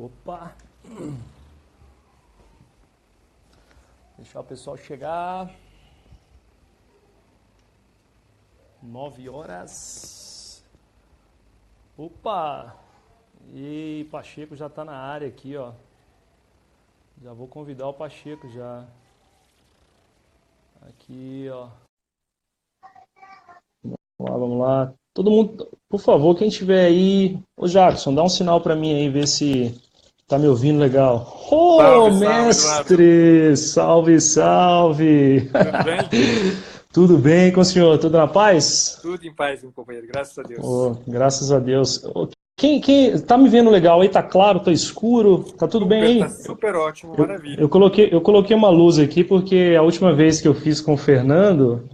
Opa! Deixar o pessoal chegar. 9 horas. Opa! E Pacheco já está na área aqui, ó. Já vou convidar o Pacheco já. Aqui, ó. Vamos lá. Todo mundo, por favor, quem tiver aí... Ô, Jackson, dá um sinal para mim aí, ver se tá me ouvindo legal. Ô, Salve, salve, Eduardo. mestre! Salve, salve! Tudo bem? Tudo bem com o senhor? Tudo na paz? Tudo em paz, meu companheiro, graças a Deus. Ô, graças a Deus. Ô, quem tá me vendo legal aí? Tá claro? Tá escuro? Tá tudo bem Super, tá aí? super ótimo, Eu, maravilha. eu coloquei uma luz aqui porque a última vez que eu fiz com o Fernando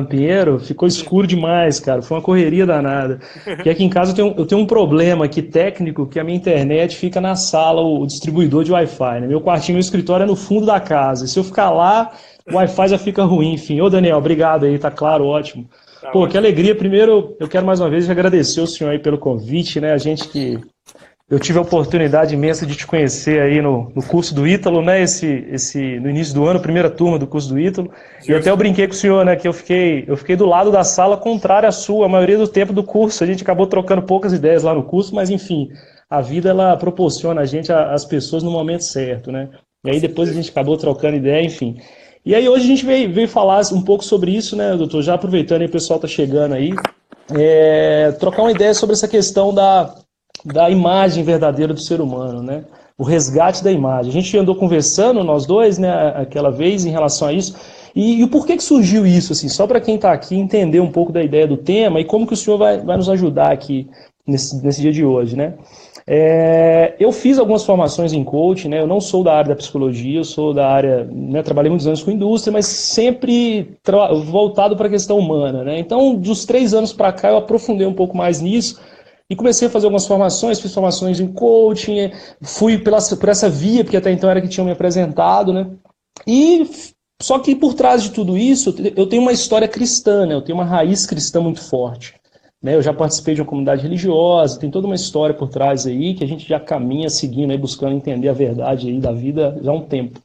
Pinheiro, ficou Sim. escuro demais, cara. Foi uma correria danada. Porque aqui em casa eu tenho um problema aqui técnico, que a minha internet fica na sala, o distribuidor de Wi-Fi, né? Meu quartinho, meu escritório é no fundo da casa. E se eu ficar lá, o Wi-Fi já fica ruim, enfim. Ô, Daniel, obrigado aí, tá claro, ótimo. Tá Pô, que ótimo. alegria. Primeiro, eu quero mais uma vez agradecer o senhor aí pelo convite, né? A gente que eu tive a oportunidade imensa de te conhecer aí no curso do Ítalo, né? No início do ano, primeira turma do curso do Ítalo. E até eu Justo. brinquei com o senhor, né? Que eu fiquei do lado da sala contrária à sua, a maioria do tempo do curso. A gente acabou trocando poucas ideias lá no curso, mas enfim, a vida ela proporciona a gente as pessoas no momento certo, né? E Com aí depois a certeza. gente acabou trocando ideia, enfim. E aí hoje a gente veio falar um pouco sobre isso, né, doutor? Já aproveitando aí, o pessoal tá chegando aí, trocar uma ideia sobre essa questão da imagem verdadeira do ser humano, né? O resgate da imagem. A gente andou conversando, nós dois, né, aquela vez, em relação a isso. E o porquê que surgiu isso, assim, só para quem está aqui entender um pouco da ideia do tema e como que o senhor vai nos ajudar aqui nesse dia de hoje, né? Eu fiz algumas formações em coaching, né? Eu não sou da área da psicologia, eu sou da área, né, trabalhei muitos anos com indústria, mas sempre voltado para a questão humana, né? Então, dos 3 anos para cá, eu aprofundei um pouco mais nisso e comecei a fazer algumas formações, fiz formações em coaching, fui por essa via, porque até então era que tinham me apresentado, né? E só que por trás de tudo isso, eu tenho uma história cristã, né? Eu tenho uma raiz cristã muito forte. Né? Eu já participei de uma comunidade religiosa, tem toda uma história por trás aí que a gente já caminha seguindo, aí, buscando entender a verdade aí da vida já há um tempo.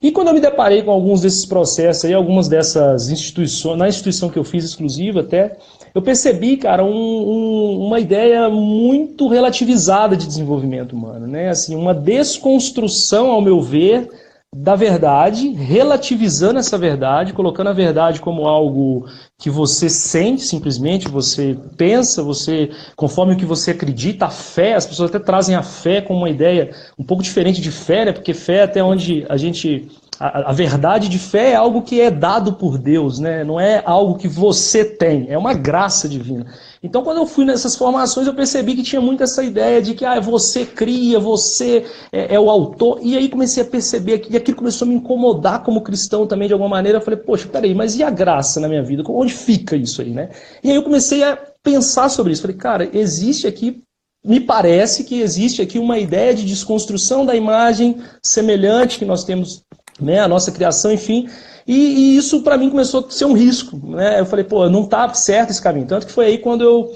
E quando eu me deparei com alguns desses processos aí, algumas dessas instituições, na instituição que eu fiz exclusiva até, eu percebi, cara, uma ideia muito relativizada de desenvolvimento humano, né? Assim, uma desconstrução, ao meu ver, da verdade, relativizando essa verdade, colocando a verdade como algo que você sente simplesmente, você pensa, você conforme o que você acredita, a fé, as pessoas até trazem a fé como uma ideia um pouco diferente de fé, né? Porque fé é até onde a gente a verdade de fé é algo que é dado por Deus, né? Não é algo que você tem, é uma graça divina. Então, quando eu fui nessas formações, eu percebi que tinha muito essa ideia de que você cria, você é o autor. E aí comecei a perceber que e aquilo começou a me incomodar como cristão também, de alguma maneira. Eu falei, poxa, peraí, mas e a graça na minha vida? Onde fica isso aí, né? E aí eu comecei a pensar sobre isso. Falei, cara, existe aqui me parece que existe aqui uma ideia de desconstrução da imagem semelhante que nós temos, né, a nossa criação, enfim, e isso para mim começou a ser um risco, né? Eu falei, pô, não tá certo esse caminho. Tanto que foi aí quando eu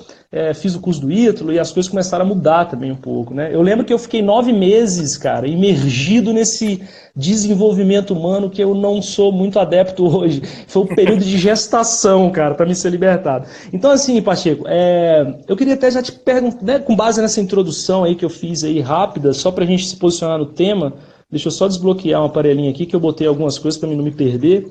fiz o curso do Ítalo e as coisas começaram a mudar também um pouco, né? Eu lembro que eu fiquei 9 meses, cara, imergido nesse desenvolvimento humano que eu não sou muito adepto hoje. Foi um período de gestação, cara, para me ser libertado. Então, assim, Pacheco, eu queria até já te perguntar, né, com base nessa introdução aí que eu fiz aí rápida, só para a gente se posicionar no tema. Deixa eu só desbloquear um aparelhinho aqui que eu botei algumas coisas para mim não me perder.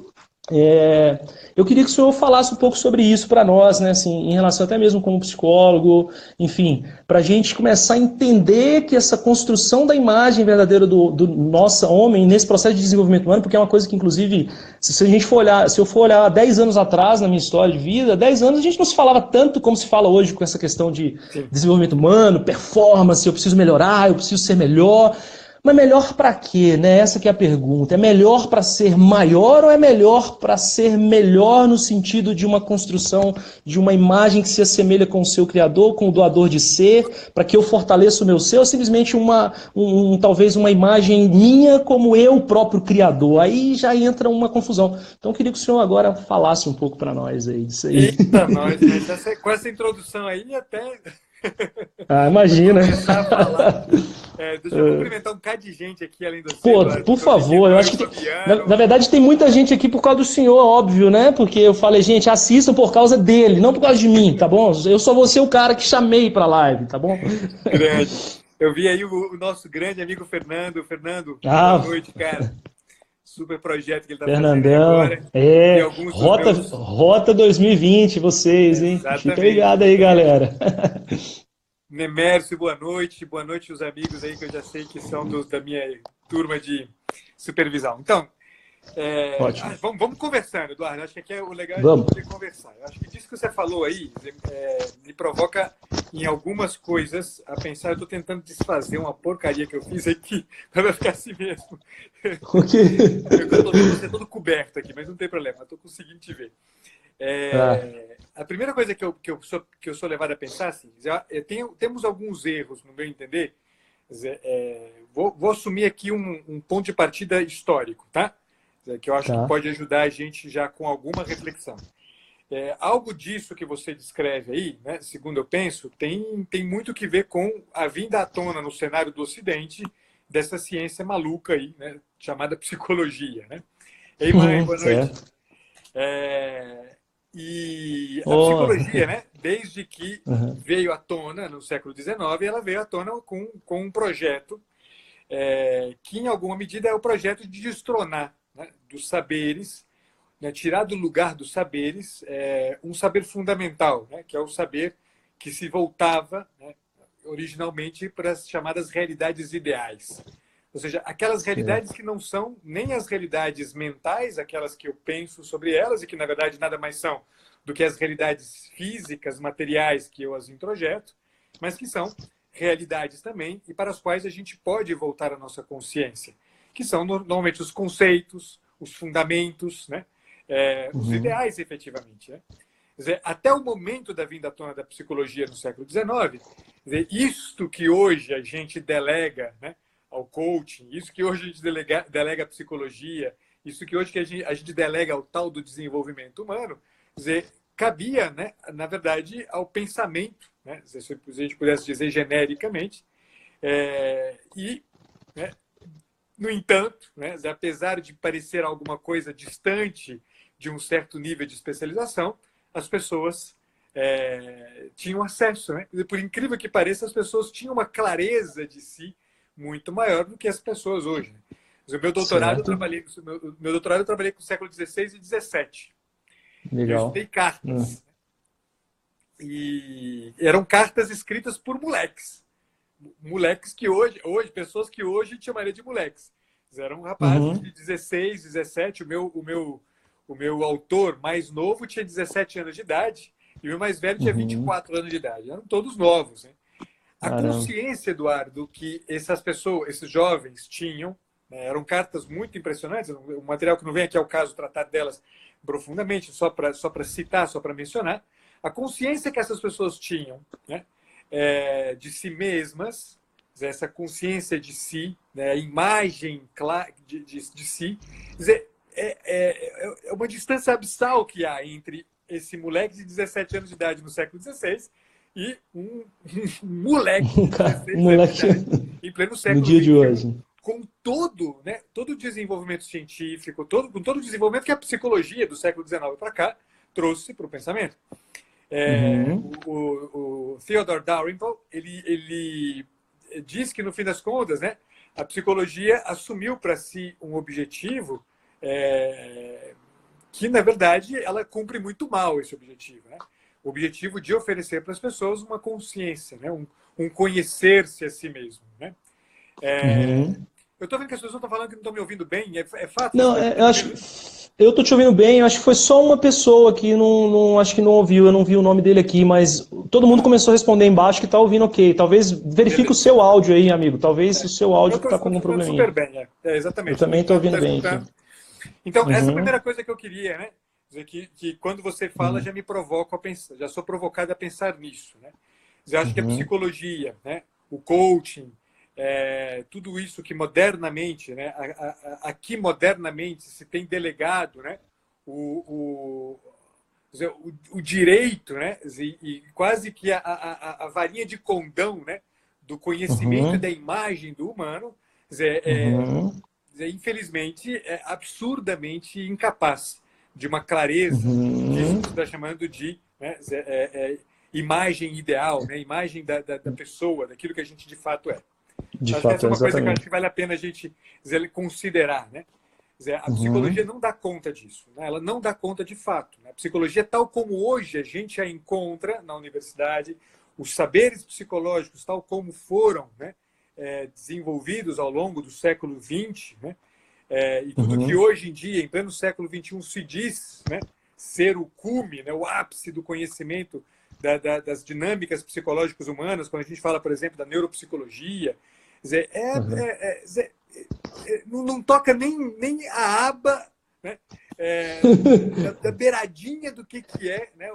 Eu queria que o senhor falasse um pouco sobre isso para nós, né, assim, em relação até mesmo como psicólogo, enfim, para a gente começar a entender que essa construção da imagem verdadeira do nosso homem nesse processo de desenvolvimento humano, porque é uma coisa que, inclusive, se a gente for olhar, se eu for olhar 10 anos atrás na minha história de vida, 10 anos a gente não se falava tanto como se fala hoje com essa questão de Sim. desenvolvimento humano, performance, eu preciso melhorar, eu preciso ser melhor. Mas melhor para quê, né? Essa que é a pergunta. É melhor para ser maior ou é melhor para ser melhor no sentido de uma construção de uma imagem que se assemelha com o seu criador, com o doador de ser, para que eu fortaleça o meu ser, ou simplesmente talvez uma imagem minha como eu próprio criador? Aí já entra uma confusão. Então eu queria que o senhor agora falasse um pouco para nós aí disso aí. Eita, nós, mas com essa introdução aí, até Ah, para imagina. começar a falar. Deixa eu cumprimentar um bocado de gente aqui, além do Pô, Eduardo. por favor, eu acho que na verdade tem muita gente aqui por causa do senhor, óbvio, né? Porque eu falei, gente, assistam por causa dele, não por causa de mim, tá bom? Eu só vou ser o cara que chamei pra live, tá bom? Grande. Eu vi aí o nosso grande amigo Fernando. Fernando, Ah, boa noite, cara. Super projeto que ele tá fazendo aí Fernandão, agora. E alguns dos meus... Rota 2020, vocês, hein? Fica Exatamente, ligado aí, exatamente. galera. Nemércio, boa noite. Boa noite os amigos aí que eu já sei que são da minha turma de supervisão. Então, Ótimo. vamos conversando, Eduardo. Acho que aqui é o legal é a gente Vamos. poder conversar. Eu acho que disso que você falou aí me provoca em algumas coisas a pensar. Eu estou tentando desfazer uma porcaria que eu fiz aqui para ficar assim mesmo. O quê? Eu estou vendo você todo coberto aqui, mas não tem problema. Estou conseguindo te ver. A primeira coisa que eu sou levado a pensar, assim, temos alguns erros, no meu entender. Vou assumir aqui um ponto de partida histórico, tá? Que eu acho que pode ajudar a gente já com alguma reflexão. Algo disso que você descreve aí, né, segundo eu penso, tem muito que ver com a vinda à tona no cenário do Ocidente dessa ciência maluca aí, né, chamada psicologia, né? Ei, mãe, boa noite. E a psicologia, né, desde que veio à tona no século XIX, ela veio à tona com um projeto que, em alguma medida, é o projeto de destronar, né, dos saberes, né, tirar do lugar dos saberes um saber fundamental, né, que é o saber que se voltava, né, originalmente para as chamadas realidades ideais. Ou seja, aquelas realidades que não são nem as realidades mentais, aquelas que eu penso sobre elas e que, na verdade, nada mais são do que as realidades físicas, materiais que eu as introjeto, mas que são realidades também e para as quais a gente pode voltar a nossa consciência, que são normalmente os conceitos, os fundamentos, né? Os ideais, efetivamente. Né? Quer dizer, até o momento da vinda à tona da psicologia no século XIX, isto que hoje a gente delega, né, ao coaching, isso que hoje a gente delega à psicologia, isso que hoje a gente delega ao tal do desenvolvimento humano, quer dizer, cabia, né, na verdade, ao pensamento, né, se a gente pudesse dizer genericamente, né, no entanto, né, apesar de parecer alguma coisa distante de um certo nível de especialização, as pessoas tinham acesso. Né? Por incrível que pareça, as pessoas tinham uma clareza de si muito maior do que as pessoas hoje. Né? O meu doutorado, eu trabalhei com o século XVI e XVII. Legal. Eu estudei cartas. E eram cartas escritas por moleques. Moleques que hoje, pessoas que hoje chamaria de moleques. Eram rapazes de 16, 17. O meu autor mais novo tinha 17 anos de idade e o meu mais velho tinha 24 anos de idade. Eram todos novos. Né? A consciência, Eduardo, que essas pessoas, esses jovens tinham, né, eram cartas muito impressionantes. O material que não vem aqui é o caso tratar delas profundamente, só para citar, só para mencionar. A consciência que essas pessoas tinham, né, de si mesmas, essa consciência de si, né, a imagem de si, quer dizer, é uma distância abissal que há entre esse moleque de 17 anos de idade no século XVI e um moleque de 16 anos de idade em pleno século no dia de hoje. Com todo o desenvolvimento científico, com todo o desenvolvimento que a psicologia do século XIX para cá trouxe para o pensamento. O Theodore Dalrymple, ele diz que, no fim das contas, né, a psicologia assumiu para si um objetivo que, na verdade, ela cumpre muito mal esse objetivo. Né? O objetivo de oferecer para as pessoas uma consciência, né? um conhecer-se a si mesmo. Né? Eu estou vendo que as pessoas estão falando que não estão me ouvindo bem. É fato? Não, eu estou te ouvindo bem. Eu acho que foi só uma pessoa que acho que não ouviu. Eu não vi o nome dele aqui, mas todo mundo começou a responder embaixo que está ouvindo ok. Talvez verifique o seu áudio aí, amigo. Talvez o seu áudio está com algum probleminha. Super bem, exatamente. Eu também estou ouvindo bem aqui. Então, essa é a primeira coisa que eu queria, né? Dizer que quando você fala, já me provoca a pensar, já sou provocado a pensar nisso, né? Eu acho que a psicologia, né? O coaching, tudo isso que modernamente, né? Aqui modernamente se tem delegado, né? O direito, né? E quase que a varinha de condão, né? do conhecimento e da imagem do humano, infelizmente, é absurdamente incapaz de uma clareza disso que você está chamando de, né, imagem ideal, né, imagem da pessoa, daquilo que a gente de fato é. De Acho que fato, essa é uma coisa que eu exatamente. acho que vale a pena a gente considerar, né? A psicologia não dá conta disso, né? Ela não dá conta de fato, né? A psicologia, tal como hoje a gente a encontra na universidade, os saberes psicológicos, tal como foram, né, desenvolvidos ao longo do século XX, né, e tudo que hoje em dia, em pleno século XXI, se diz, né, ser o cume, né, o ápice do conhecimento das dinâmicas psicológicas humanas, quando a gente fala, por exemplo, da neuropsicologia, não toca nem a aba, né, da beiradinha do que é, né,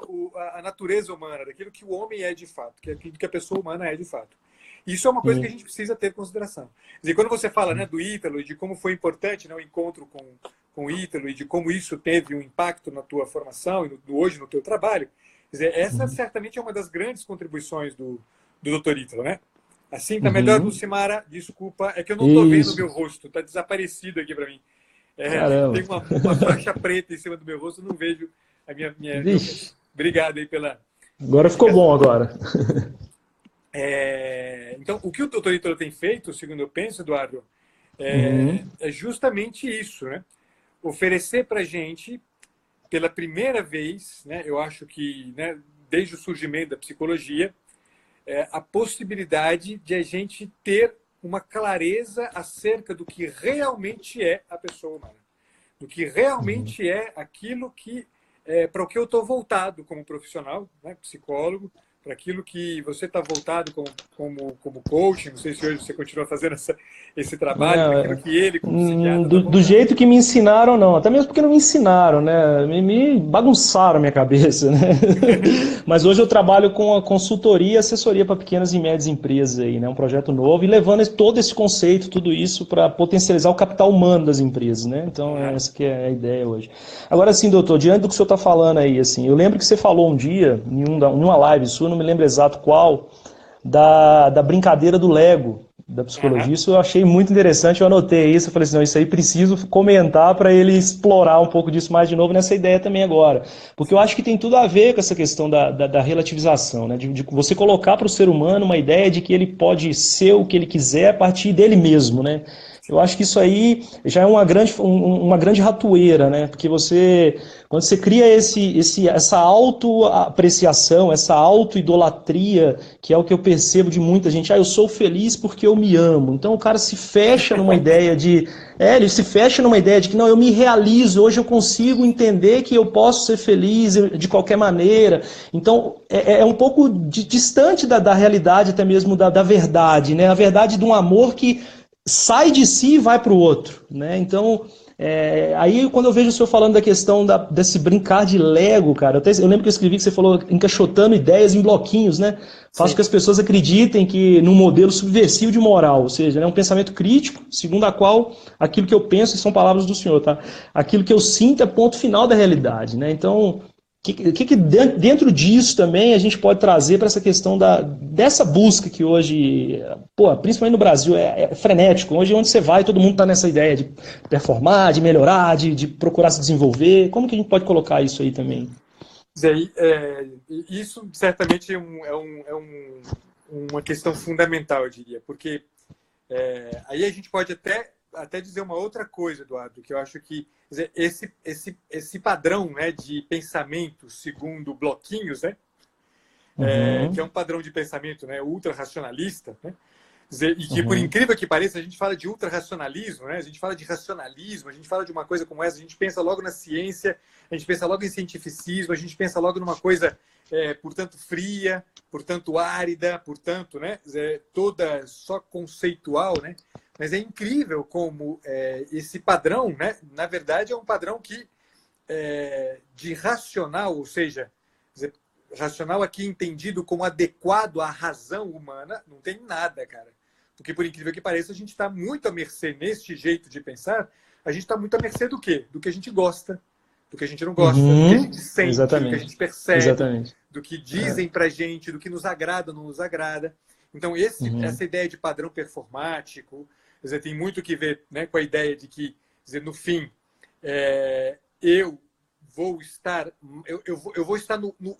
a natureza humana, daquilo que o homem é de fato, que é aquilo que a pessoa humana é de fato. Isso é uma coisa que a gente precisa ter em consideração. Quer dizer, quando você fala, né, do Ítalo e de como foi importante, né, o encontro com o Ítalo e de como isso teve um impacto na tua formação e hoje no teu trabalho, quer dizer, essa certamente é uma das grandes contribuições do Dr. Ítalo, né? Assim tá melhor, Lucimara, desculpa, é que eu não estou vendo o meu rosto, está desaparecido aqui para mim. Tem uma faixa preta em cima do meu rosto, eu não vejo a minha meu rosto. Obrigado aí pela... Agora ficou bom agora. Então, o que o Dr. Ítalo tem feito, segundo eu penso, Eduardo, é justamente isso, né? Oferecer para a gente, pela primeira vez, né, eu acho que, né, desde o surgimento da psicologia, a possibilidade de a gente ter uma clareza acerca do que realmente é a pessoa humana, do que realmente é aquilo que para o que eu estou voltado como profissional, né, psicólogo, para aquilo que você está voltado como coach, não sei se hoje você continua fazendo esse trabalho, para aquilo que ele, como psiquiatra, do jeito que me ensinaram, não. Até mesmo porque não me ensinaram, né? Me bagunçaram a minha cabeça, né? Mas hoje eu trabalho com a consultoria e assessoria para pequenas e médias empresas aí, né? Um projeto novo e levando todo esse conceito, tudo isso para potencializar o capital humano das empresas, né? Então, essa que é a ideia hoje. Agora, assim, doutor, diante do que o senhor está falando aí, assim, eu lembro que você falou um dia, em uma live sua, não me lembro exato qual, da brincadeira do Lego, da psicologia. Isso eu achei muito interessante, eu anotei isso, eu falei assim, não, isso aí preciso comentar para ele explorar um pouco disso mais de novo nessa ideia também agora. Porque eu acho que tem tudo a ver com essa questão da relativização, né? De você colocar para o ser humano uma ideia de que ele pode ser o que ele quiser a partir dele mesmo, né? Eu acho que isso aí já é uma grande ratoeira, né? Porque quando você cria essa autoapreciação, essa autoidolatria, que é o que eu percebo de muita gente, eu sou feliz porque eu me amo. Então o cara se fecha numa ideia ele se fecha numa ideia de que não, eu me realizo, hoje eu consigo entender que eu posso ser feliz de qualquer maneira. Então é um pouco distante da realidade, até mesmo da verdade, né? A verdade de um amor que sai de si e vai para o outro, né? Então, aí quando eu vejo o senhor falando da questão desse brincar de Lego, cara, eu lembro que eu escrevi que você falou encaixotando ideias em bloquinhos, né? Faço que as pessoas acreditem que num modelo subversivo de moral, ou seja, né, um pensamento crítico, segundo a qual aquilo que eu penso, e são palavras do senhor, tá? Aquilo que eu sinto é ponto final da realidade, né? Então, que dentro disso também a gente pode trazer para essa questão dessa busca que hoje, principalmente no Brasil, é frenético. Hoje, onde você vai, todo mundo está nessa ideia de performar, de melhorar, de procurar se desenvolver. Como que a gente pode colocar isso aí também? Isso certamente é uma questão fundamental, eu diria, porque aí a gente pode até dizer uma outra coisa, Eduardo, que eu acho que esse padrão, né, de pensamento segundo bloquinhos, né, que é um padrão de pensamento, né, ultra-racionalista, né, e que, por incrível que pareça, a gente fala de ultra-racionalismo, né, a gente fala de racionalismo, a gente fala de uma coisa como essa, a gente pensa logo na ciência, a gente pensa logo em cientificismo, a gente pensa logo numa coisa, portanto, fria, portanto, árida, portanto, né, toda só conceitual, né. Mas é incrível como esse padrão, né, na verdade, é um padrão que de racional, ou seja, racional aqui entendido como adequado à razão humana, não tem nada, cara. Porque, por incrível que pareça, a gente está muito à mercê, neste jeito de pensar, a gente está muito à mercê do quê? Do que a gente gosta, do que a gente não gosta, do que a gente sente, do que a gente percebe, do que dizem pra gente, do que nos agrada ou não nos agrada. Então, essa ideia de padrão performático, quer dizer, tem muito que ver, né, com a ideia de que, quer dizer, no fim, eu vou estar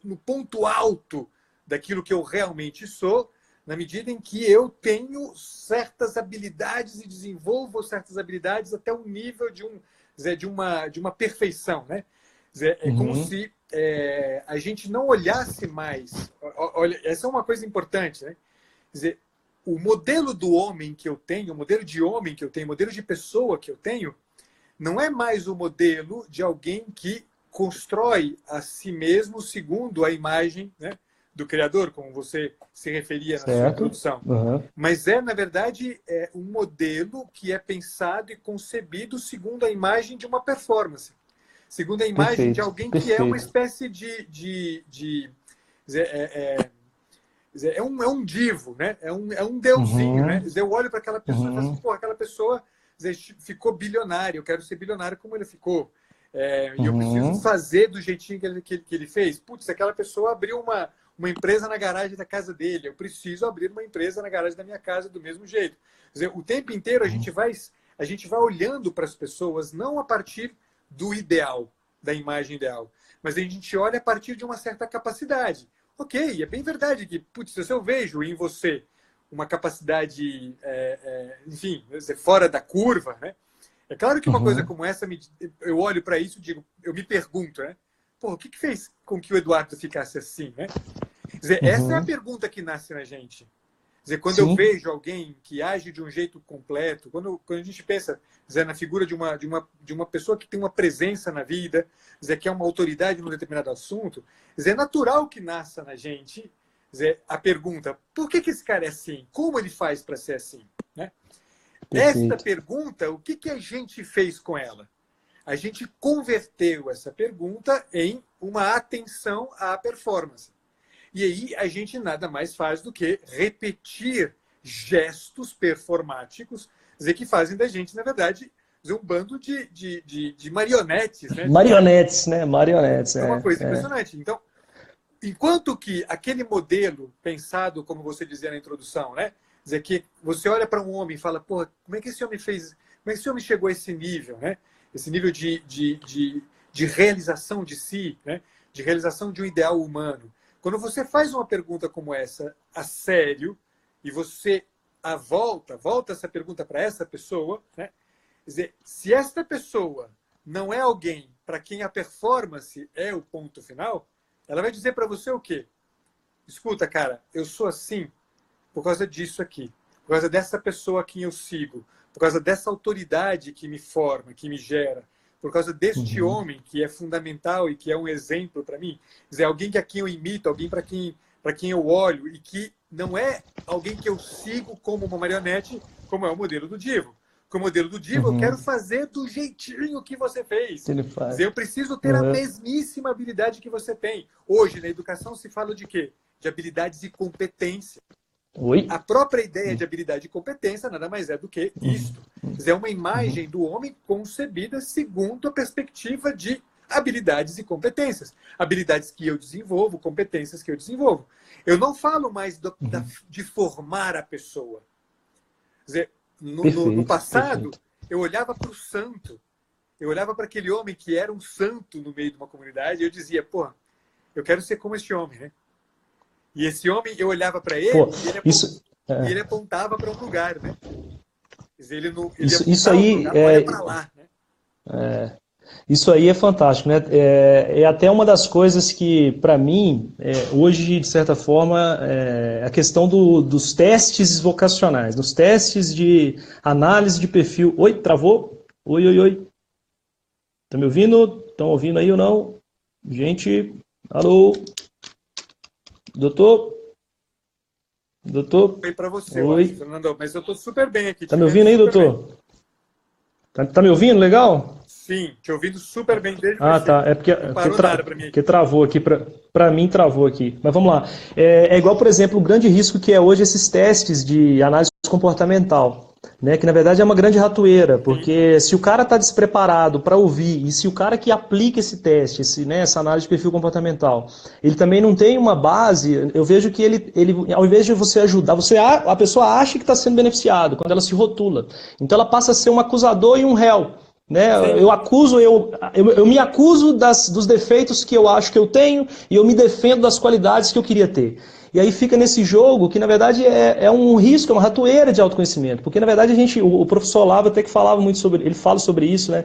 no ponto alto daquilo que eu realmente sou, na medida em que eu tenho certas habilidades e desenvolvo certas habilidades até o nível de uma perfeição, né? É como se a gente não olhasse mais. Olha, essa é uma coisa importante, né? Quer dizer, o modelo do homem que eu tenho, o modelo de homem que eu tenho, o modelo de pessoa que eu tenho, não é mais o modelo de alguém que constrói a si mesmo segundo a imagem, né, do Criador, como você se referia na sua introdução. Mas na verdade, um modelo que é pensado e concebido segundo a imagem de uma performance. Segundo a imagem de alguém que é uma espécie é um divo, né? É um deusinho, né? Eu olho para aquela pessoa e falo assim, pô, aquela pessoa ficou bilionário, eu quero ser bilionário como ele ficou. E eu preciso fazer do jeitinho que ele fez. Putz, aquela pessoa abriu uma empresa na garagem da casa dele, eu preciso abrir uma empresa na garagem da minha casa do mesmo jeito. Quer dizer, o tempo inteiro a gente vai olhando para as pessoas não a partir do ideal, da imagem ideal, mas a gente olha a partir de uma certa capacidade. Ok, é bem verdade que, putz, se eu vejo em você uma capacidade, enfim, fora da curva, né? É claro que uma coisa como essa, eu olho para isso e digo, eu me pergunto, né? Pô, o que fez com que o Eduardo ficasse assim, né? Quer dizer, essa é a pergunta que nasce na gente. Quer dizer, quando eu vejo alguém que age de um jeito completo, quando a gente pensa, quer dizer, na figura de uma pessoa que tem uma presença na vida, quer dizer, que é uma autoridade num determinado assunto, quer dizer, é natural que nasça na gente, quer dizer, a pergunta, por que esse cara é assim? Como ele faz para ser assim? Né? Esta pergunta, o que a gente fez com ela? A gente converteu essa pergunta em uma atenção à performance. E aí a gente nada mais faz do que repetir gestos performáticos, dizer, que fazem da gente, na verdade, um bando de marionetes. Né? Marionetes, né? Marionetes. É uma coisa impressionante. Então, enquanto que aquele modelo pensado, como você dizia na introdução, né? Dizer que você olha para um homem e fala, porra, como é que esse homem fez? Como é que esse homem chegou a esse nível, né? Esse nível de realização de si, né? De realização de um ideal humano. Quando você faz uma pergunta como essa a sério e você volta essa pergunta para essa pessoa, né? Quer dizer, se esta pessoa não é alguém para quem a performance é o ponto final, ela vai dizer para você o quê? Escuta, cara, eu sou assim por causa disso aqui, por causa dessa pessoa a quem eu sigo, por causa dessa autoridade que me forma, que me gera, por causa deste homem que é fundamental e que é um exemplo para mim. Quer dizer, alguém a quem eu imito, alguém para quem eu olho e que não é alguém que eu sigo como uma marionete, como é o modelo do Divo. Com o modelo do Divo, eu quero fazer do jeitinho que você fez. Quer dizer, eu preciso ter a mesmíssima habilidade que você tem. Hoje, na educação, se fala de quê? De habilidades e competência. A própria ideia de habilidade e competência nada mais é do que isto. Quer dizer, é uma imagem do homem concebida segundo a perspectiva de habilidades e competências. Habilidades que eu desenvolvo, competências que eu desenvolvo. Eu não falo mais de formar a pessoa. Quer dizer, no passado, eu olhava para o santo. Eu olhava para aquele homem que era um santo no meio de uma comunidade e eu dizia, pô, eu quero ser como este homem, né? E esse homem, eu olhava para ele e ele apontava para um lugar, né? Quer dizer, isso aí olha para lá, né? Isso aí é fantástico, né? É até uma das coisas que, para mim, hoje, de certa forma, a questão dos testes vocacionais, dos testes de análise de perfil. Oi, travou? Oi. Tá me ouvindo? Estão ouvindo aí ou não? Gente, alô? Doutor? Foi para você, oi. Fernando, mas eu estou super bem aqui. Tá me ouvindo aí, doutor? Tá me ouvindo? Legal? Sim, te ouvindo super bem desde tá. É porque travou aqui. Para mim, travou aqui. Mas vamos lá. É igual, por exemplo, o grande risco que é hoje esses testes de análise comportamental. né, que na verdade é uma grande ratoeira, porque se o cara está despreparado para ouvir, e se o cara que aplica esse teste, né, essa análise de perfil comportamental, ele também não tem uma base, eu vejo que ele ao invés de você ajudar, a pessoa acha que está sendo beneficiado quando ela se rotula. Então ela passa a ser um acusador e um réu. Né? Eu me acuso dos defeitos que eu acho que eu tenho e eu me defendo das qualidades que eu queria ter. E aí fica nesse jogo que, na verdade, é um risco, é uma ratoeira de autoconhecimento. Porque, na verdade, o professor Olavo até que falava muito sobre, ele fala sobre isso, né?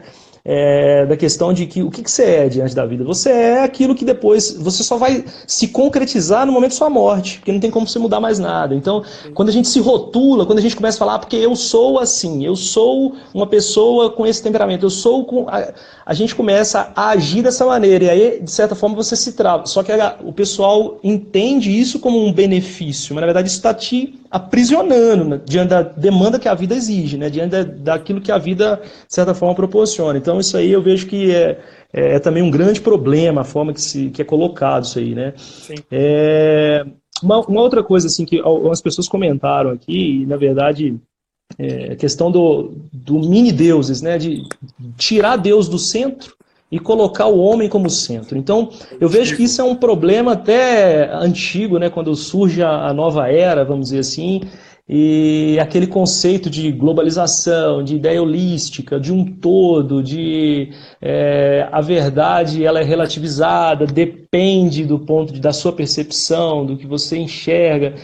Da questão de que o que você é diante da vida? Você é aquilo que depois você só vai se concretizar no momento da sua morte, porque não tem como você mudar mais nada. Então, quando a gente se rotula, quando a gente começa a falar, porque eu sou assim, eu sou uma pessoa com esse temperamento, eu sou com. A gente começa a agir dessa maneira, e aí, de certa forma, você se trava. Só que o pessoal entende isso como um benefício, mas na verdade isso está te aprisionando, né, diante da demanda que a vida exige, né, diante daquilo que a vida, de certa forma, proporciona. Então isso aí eu vejo que é também um grande problema, a forma que é colocado isso aí, né? Sim. Uma outra coisa assim que algumas pessoas comentaram aqui, e, na verdade, a questão do mini-deuses, né, de tirar Deus do centro e colocar o homem como centro. Então, eu vejo que isso é um problema até antigo, né, quando surge a nova era, vamos dizer assim, e aquele conceito de globalização, de ideia holística, de um todo, a verdade ela é relativizada, depende do ponto da sua percepção, do que você enxerga.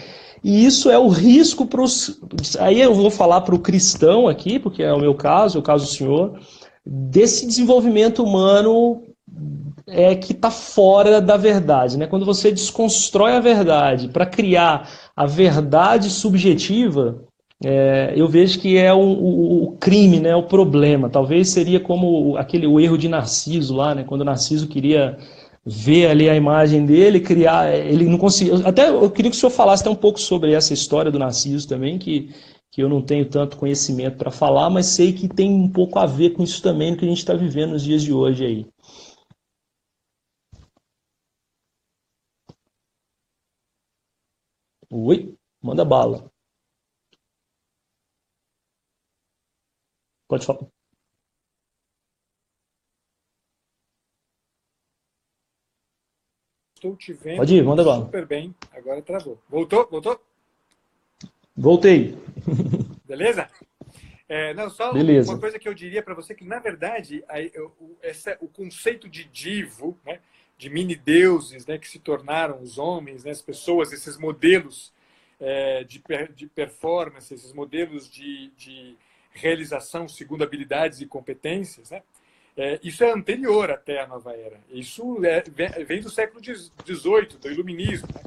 E isso é o risco para os... Aí eu vou falar para o cristão aqui, porque é o meu caso, é o caso do senhor, desse desenvolvimento humano que está fora da verdade, né? Quando você desconstrói a verdade para criar a verdade subjetiva, eu vejo que é o crime, né? O problema. Talvez seria como o erro de Narciso lá, né? Quando Narciso queria ver ali a imagem dele, criar, ele não conseguia. Até eu queria que o senhor falasse até um pouco sobre essa história do Narciso também, que eu não tenho tanto conhecimento para falar, mas sei que tem um pouco a ver com isso também no que a gente está vivendo nos dias de hoje aí. Oi, manda bala. Pode falar. Estou te Pode ir, vendo manda bala. super bem. Agora travou. Voltou? Voltou? Voltei. Beleza? Não, só Beleza. uma coisa que eu diria para você, que na verdade o conceito de divo, né, de mini-deuses, né, que se tornaram os homens, né, as pessoas, esses modelos de performance, esses modelos de realização segundo habilidades e competências, né, isso é anterior até à nova era. Isso vem do século XVIII, do iluminismo, né?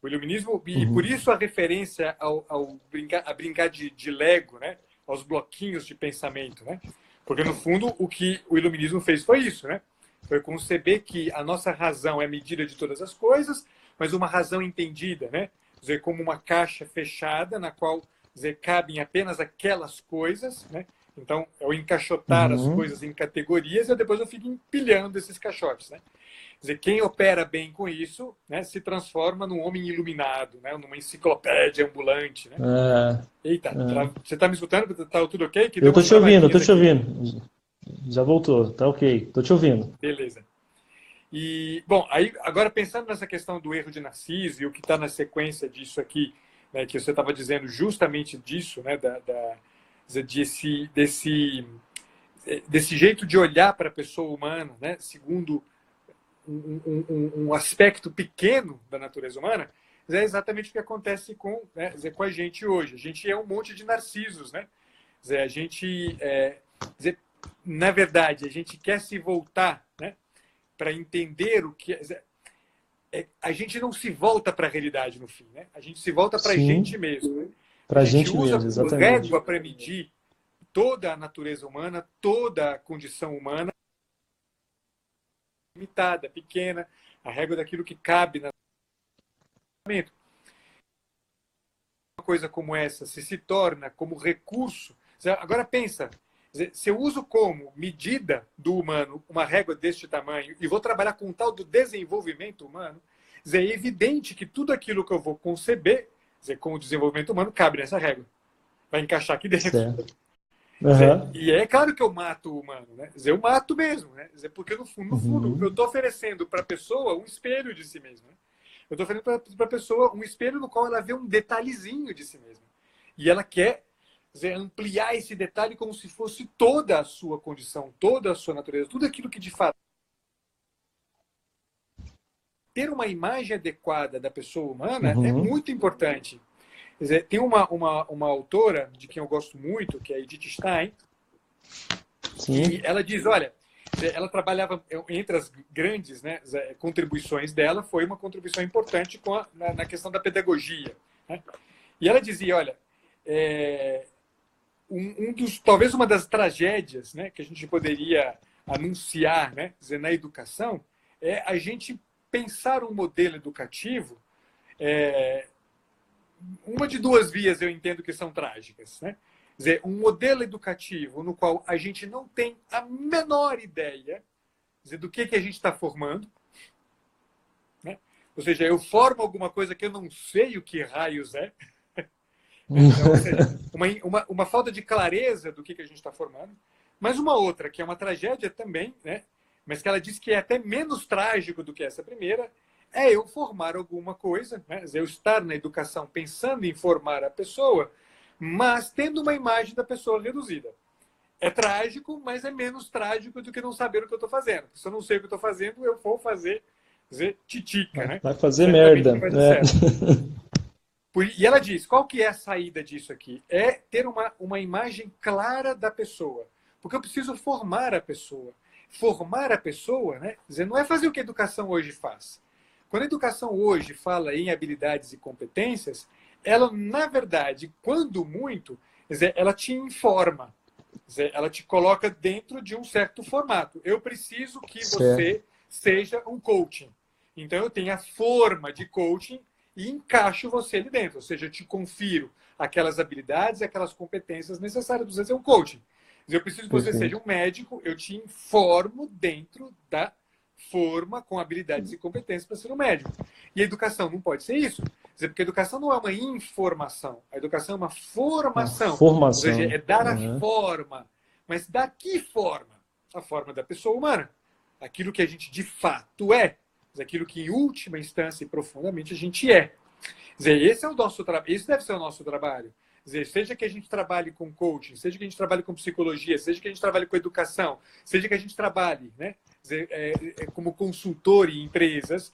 O iluminismo, e por isso a referência a brincar de Lego, né? Aos bloquinhos de pensamento, né? Porque, no fundo, o que o iluminismo fez foi isso, né? Foi conceber que a nossa razão é medida de todas as coisas, mas uma razão entendida, né? Quer dizer, como uma caixa fechada na qual, quer dizer, cabem apenas aquelas coisas, né? Então, eu encaixotar as coisas em categorias e depois eu fico empilhando esses caixotes, né? Quer dizer, quem opera bem com isso, né, se transforma num homem iluminado, né, numa enciclopédia ambulante. Né? Eita, você está me escutando? Está tudo ok? Eu estou te ouvindo, estou te ouvindo. Já voltou, tá ok. Estou te ouvindo. Beleza. E, bom, aí, agora pensando nessa questão do erro de Narciso e o que está na sequência disso aqui, né, que você estava dizendo justamente disso, né, desse jeito de olhar para a pessoa humana, né, segundo um aspecto pequeno da natureza humana, é exatamente o que acontece com a gente hoje. A gente é um monte de narcisos, né? A gente, na verdade, a gente quer se voltar, né, para entender o que a gente não se volta para a realidade no fim, né? A gente se volta para a gente mesmo. Né? Para a gente usa mesmo, exatamente. Régua para medir toda a natureza humana, toda a condição humana, limitada, pequena, a régua daquilo que cabe na uma coisa como essa se torna como recurso. Agora pensa, se eu uso como medida do humano uma régua deste tamanho e vou trabalhar com o tal do desenvolvimento humano, é evidente que tudo aquilo que eu vou conceber como desenvolvimento humano cabe nessa régua. vai encaixar aqui dentro. Certo. Uhum. E é claro que eu mato o humano, né? Eu mato mesmo, né? Porque no fundo, eu estou oferecendo para a pessoa um espelho de si mesma. Né? Eu estou oferecendo para a pessoa um espelho no qual ela vê um detalhezinho de si mesma. E ela quer ampliar esse detalhe como se fosse toda a sua condição, toda a sua natureza, tudo aquilo que de fato. Ter uma imagem adequada da pessoa humana é muito importante. Quer dizer, tem uma autora de quem eu gosto muito, que é a Edith Stein, e ela diz, olha, ela trabalhava, entre as grandes, né, contribuições dela, foi uma contribuição importante na questão da pedagogia. Né? E ela dizia, olha, talvez uma das tragédias, né, que a gente poderia anunciar, né, na educação é a gente pensar um modelo educativo, uma de duas vias eu entendo que são trágicas. Né? Quer dizer, um modelo educativo no qual a gente não tem a menor ideia do que a gente está formando. Né? Ou seja, eu formo alguma coisa que eu não sei o que raios é. Então, ou seja, uma falta de clareza do que a gente está formando. Mas uma outra, que é uma tragédia também, né? Mas que ela diz que é até menos trágico do que essa primeira, é eu formar alguma coisa, né? Eu estar na educação pensando em formar a pessoa, mas tendo uma imagem da pessoa reduzida. É trágico, mas é menos trágico do que não saber o que eu estou fazendo. Se eu não sei o que eu estou fazendo, eu vou fazer titica. Né? Vai fazer merda. E ela diz, qual que é a saída disso aqui? É ter uma imagem clara da pessoa. Porque eu preciso formar a pessoa. Formar a pessoa, né? Quer dizer, não é fazer o que a educação hoje faz. Quando a educação hoje fala em habilidades e competências, ela, na verdade, quando muito, quer dizer, ela te informa. Quer dizer, ela te coloca dentro de um certo formato. Eu preciso que você seja um coaching. Então, eu tenho a forma de coaching e encaixo você ali dentro. Ou seja, eu te confiro aquelas habilidades e aquelas competências necessárias para você ser um coaching. Eu preciso que você seja um médico, eu te informo dentro da forma com habilidades e competências para ser um médico. E a educação não pode ser isso. Porque a educação não é uma informação, a educação é uma formação. Ou seja, é dar a forma. Mas dar que forma? A forma da pessoa humana. Aquilo que a gente de fato é. Aquilo que em última instância e profundamente a gente é. Quer dizer, esse é o nosso trabalho. Esse deve ser o nosso trabalho. Quer dizer, seja que a gente trabalhe com coaching, seja que a gente trabalhe com psicologia, seja que a gente trabalhe com educação, seja que a gente trabalhe, né, como consultor em empresas,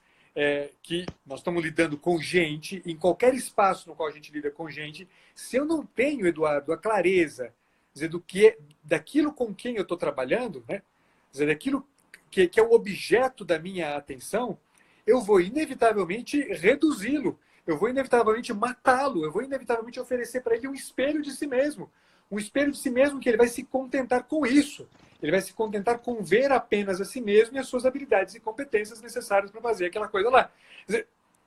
que nós estamos lidando com gente, em qualquer espaço no qual a gente lida com gente, se eu não tenho, Eduardo, a clareza, quer dizer, daquilo com quem eu estou trabalhando, né, quer dizer, daquilo que é o objeto da minha atenção, eu vou inevitavelmente reduzi-lo. Eu vou inevitavelmente matá-lo, eu vou inevitavelmente oferecer para ele um espelho de si mesmo. Um espelho de si mesmo que ele vai se contentar com isso. Ele vai se contentar com ver apenas a si mesmo e as suas habilidades e competências necessárias para fazer aquela coisa lá.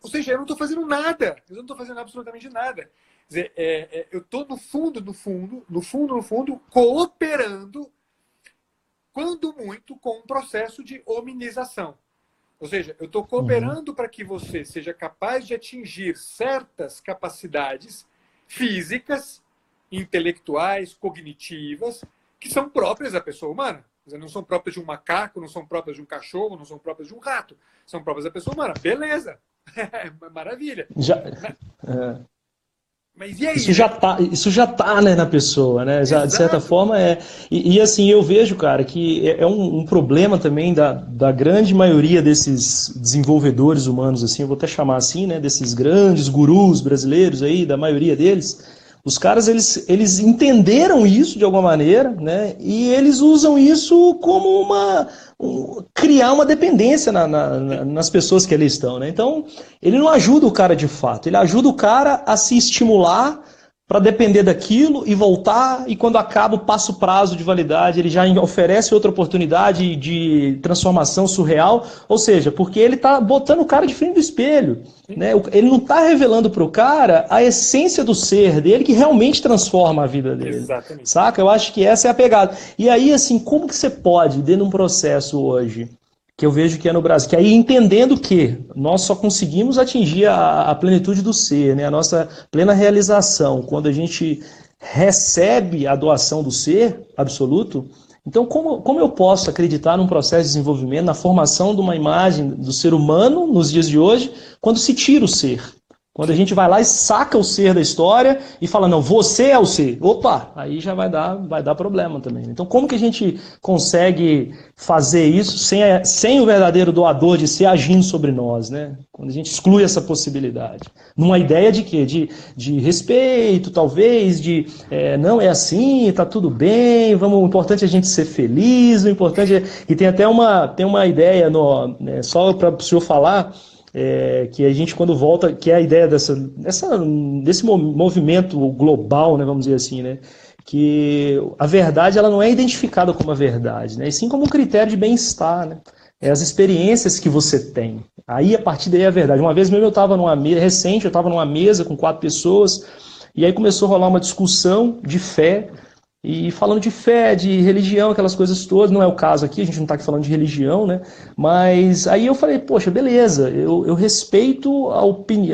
Ou seja, eu não estou fazendo nada. Eu não estou fazendo absolutamente nada. Quer dizer, eu estou no fundo, cooperando, quando muito, com um processo de hominização. Ou seja, eu estou cooperando para que você seja capaz de atingir certas capacidades físicas, intelectuais, cognitivas, que são próprias da pessoa humana. Quer dizer, não são próprias de um macaco, não são próprias de um cachorro, não são próprias de um rato. São próprias da pessoa humana. Beleza. Maravilha. Mas e aí, isso já tá, né, na pessoa, né? Já, de certa forma é. E assim, eu vejo, cara, que é um problema também da grande maioria desses desenvolvedores humanos, assim, eu vou até chamar assim, né? Desses grandes gurus brasileiros aí, da maioria deles. Os caras, eles entenderam isso de alguma maneira, né? E eles usam isso como criar uma dependência nas pessoas que ali estão, né? Então, ele não ajuda o cara de fato, ele ajuda o cara a se estimular para depender daquilo e voltar, e quando acaba, passa o prazo de validade, ele já oferece outra oportunidade de transformação surreal, ou seja, porque ele está botando o cara de frente do espelho, né? Ele não está revelando para o cara a essência do ser dele que realmente transforma a vida dele. Exatamente. Saca? Eu acho que essa é a pegada. E aí, assim, como que você pode, dentro de um processo hoje, que eu vejo que é no Brasil, que aí entendendo que nós só conseguimos atingir a plenitude do ser, né, a nossa plena realização, quando a gente recebe a doação do ser absoluto, então como eu posso acreditar num processo de desenvolvimento, na formação de uma imagem do ser humano nos dias de hoje, quando se tira o ser? Quando a gente vai lá e saca o ser da história e fala, não, você é o ser. Opa, aí já vai dar problema também. Então, como que a gente consegue fazer isso sem o verdadeiro doador de ser agindo sobre nós, né? Quando a gente exclui essa possibilidade. Numa ideia de quê? De respeito, talvez, não, é assim, tá tudo bem, o importante é a gente ser feliz, o importante é... E tem até uma ideia, só para o senhor falar... que a gente quando volta, que é a ideia desse movimento global, né, vamos dizer assim, né, que a verdade ela não é identificada como a verdade, né, e sim como um critério de bem-estar, né, é as experiências que você tem. Aí, a partir daí, é a verdade. Uma vez mesmo eu estava eu estava numa mesa com 4 pessoas, e aí começou a rolar uma discussão de fé, e falando de fé, de religião, aquelas coisas todas, não é o caso aqui, a gente não está aqui falando de religião, né? Mas aí eu falei, poxa, beleza, eu respeito